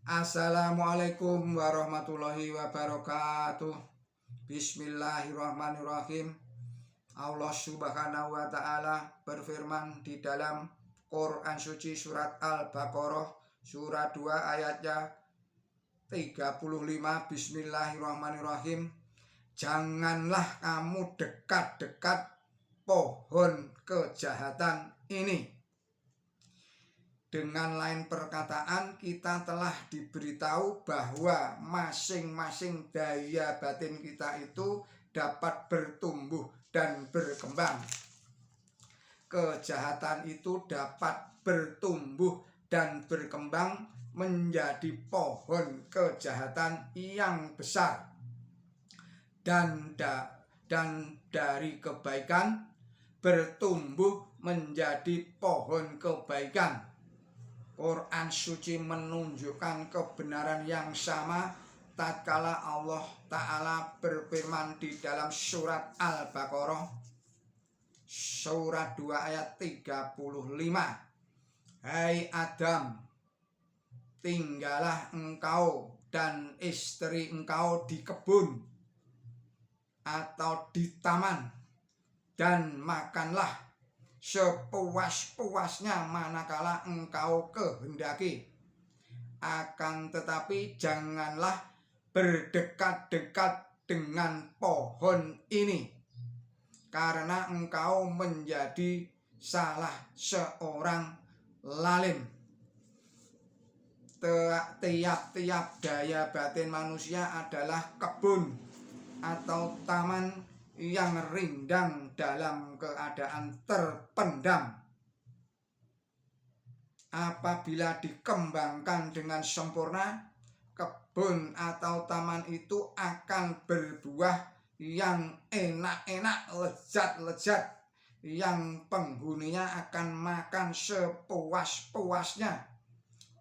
Assalamualaikum warahmatullahi wabarakatuh. Bismillahirrahmanirrahim. Allah subhanahu wa ta'ala berfirman di dalam Quran suci surat Al-Baqarah surat 2 ayatnya 35. Bismillahirrahmanirrahim. Janganlah kamu dekat-dekat pohon kejahatan ini. Dengan lain perkataan, kita telah diberitahu bahwa masing-masing daya batin kita itu dapat bertumbuh dan berkembang. Kejahatan itu dapat bertumbuh dan berkembang menjadi pohon kejahatan yang besar. Dan dari kebaikan bertumbuh menjadi pohon kebaikan. Quran suci menunjukkan kebenaran yang sama tatkala Allah Ta'ala berfirman di dalam surat Al-Baqarah surat 2 ayat 35. Hai Adam, tinggallah engkau dan istri engkau di kebun atau di taman dan makanlah sepuas-puasnya manakala engkau kehendaki. Akan tetapi janganlah berdekat-dekat dengan pohon ini, karena engkau menjadi salah seorang lalim. Tiap-tiap daya batin manusia adalah kebun atau taman yang rindang dalam keadaan terpendam. Apabila dikembangkan dengan sempurna, kebun atau taman itu akan berbuah yang enak-enak, lezat-lezat, yang penghuninya akan makan sepuas-puasnya,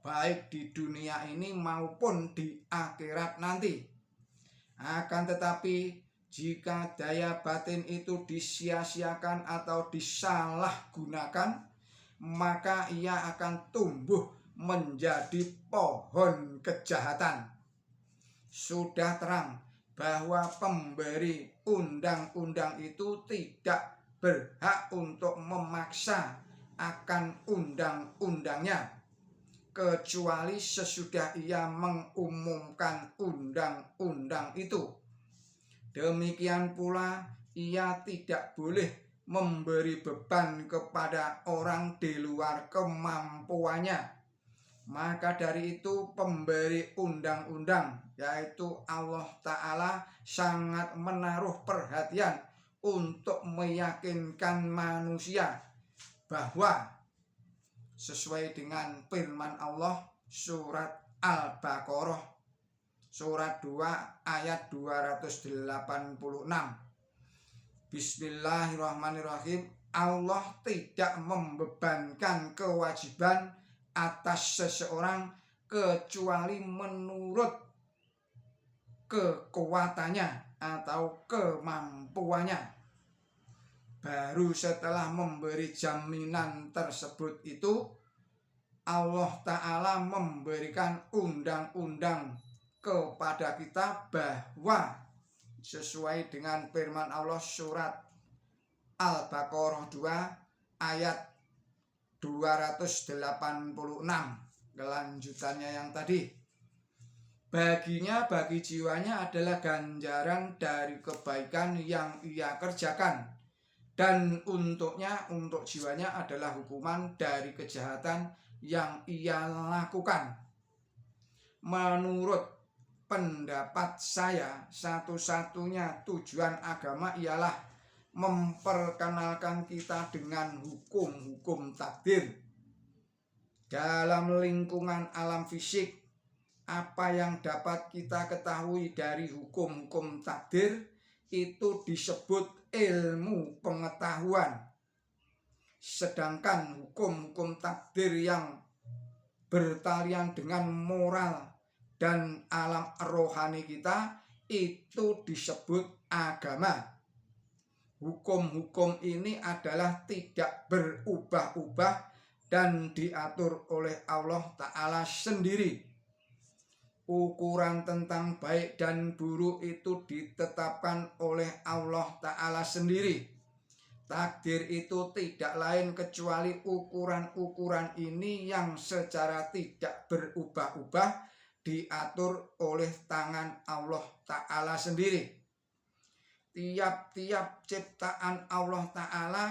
baik di dunia ini maupun di akhirat nanti. Akan tetapi jika daya batin itu disia-siakan atau disalahgunakan, maka ia akan tumbuh menjadi pohon kejahatan. Sudah terang bahwa pemberi undang-undang itu tidak berhak untuk memaksa akan undang-undangnya, kecuali sesudah ia mengumumkan undang-undang itu. Demikian pula ia tidak boleh memberi beban kepada orang di luar kemampuannya. Maka dari itu pemberi undang-undang, yaitu Allah Ta'ala, sangat menaruh perhatian untuk meyakinkan manusia bahwa sesuai dengan firman Allah surat Al-Baqarah surat 2 ayat 286. Bismillahirrahmanirrahim. Allah tidak membebankan kewajiban atas seseorang kecuali menurut kekuatannya atau kemampuannya. Baru setelah memberi jaminan tersebut itu, Allah Ta'ala memberikan undang-undang kepada kita bahwa sesuai dengan firman Allah surat Al-Baqarah 2 ayat 286, kelanjutannya yang tadi. Baginya, bagi jiwanya adalah ganjaran dari kebaikan yang ia kerjakan, dan untuknya, untuk jiwanya adalah hukuman dari kejahatan yang ia lakukan. Menurut pendapat saya, satu-satunya tujuan agama ialah memperkenalkan kita dengan hukum-hukum takdir. Dalam lingkungan alam fisik, apa yang dapat kita ketahui dari hukum-hukum takdir itu disebut ilmu pengetahuan. Sedangkan hukum-hukum takdir yang bertalian dengan moral dan alam rohani kita itu disebut agama. Hukum-hukum ini adalah tidak berubah-ubah dan diatur oleh Allah Ta'ala sendiri. Ukuran tentang baik dan buruk itu ditetapkan oleh Allah Ta'ala sendiri. Takdir itu tidak lain kecuali ukuran-ukuran ini yang secara tidak berubah-ubah diatur oleh tangan Allah Ta'ala sendiri. Tiap-tiap ciptaan Allah Ta'ala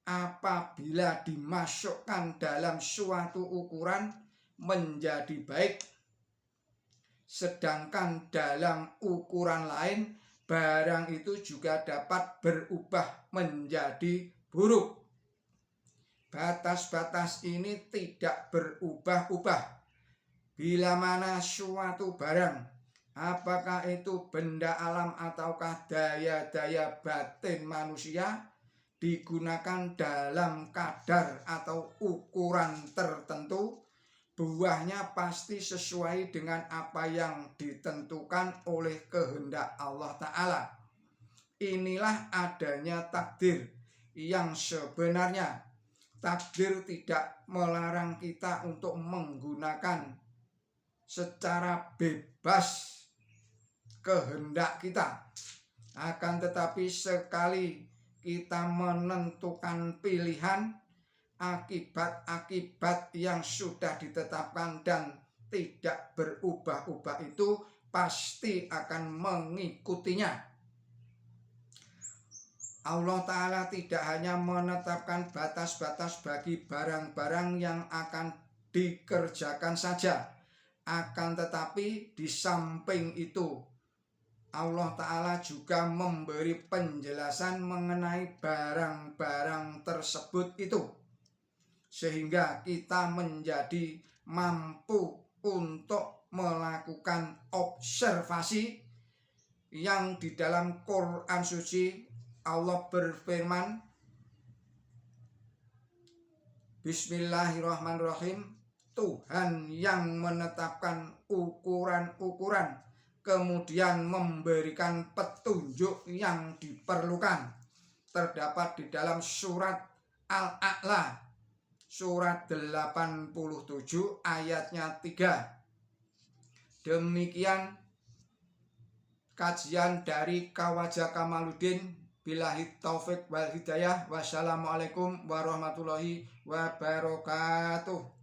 apabila dimasukkan dalam suatu ukuran menjadi baik, sedangkan dalam ukuran lain barang itu juga dapat berubah menjadi buruk. Batas-batas ini tidak berubah-ubah. Bila mana suatu barang, apakah itu benda alam ataukah daya-daya batin manusia, digunakan dalam kadar atau ukuran tertentu, buahnya pasti sesuai dengan apa yang ditentukan oleh kehendak Allah Ta'ala. Inilah adanya takdir yang sebenarnya. Takdir tidak melarang kita untuk menggunakan secara bebas kehendak kita. Akan tetapi sekali kita menentukan pilihan, akibat-akibat yang sudah ditetapkan dan tidak berubah-ubah itu pasti akan mengikutinya. Allah Ta'ala tidak hanya menetapkan batas-batas bagi barang-barang yang akan dikerjakan saja, akan tetapi di samping itu Allah Ta'ala juga memberi penjelasan mengenai barang-barang tersebut itu, sehingga kita menjadi mampu untuk melakukan observasi yang di dalam Quran suci Allah berfirman, Bismillahirrahmanirrahim, Tuhan yang menetapkan ukuran-ukuran kemudian memberikan petunjuk yang diperlukan, terdapat di dalam surat Al-A'la surat 87 ayatnya 3. Demikian kajian dari Khawaja Kamaluddin. Billahi taufik wal hidayah. Wassalamualaikum warahmatullahi wabarakatuh.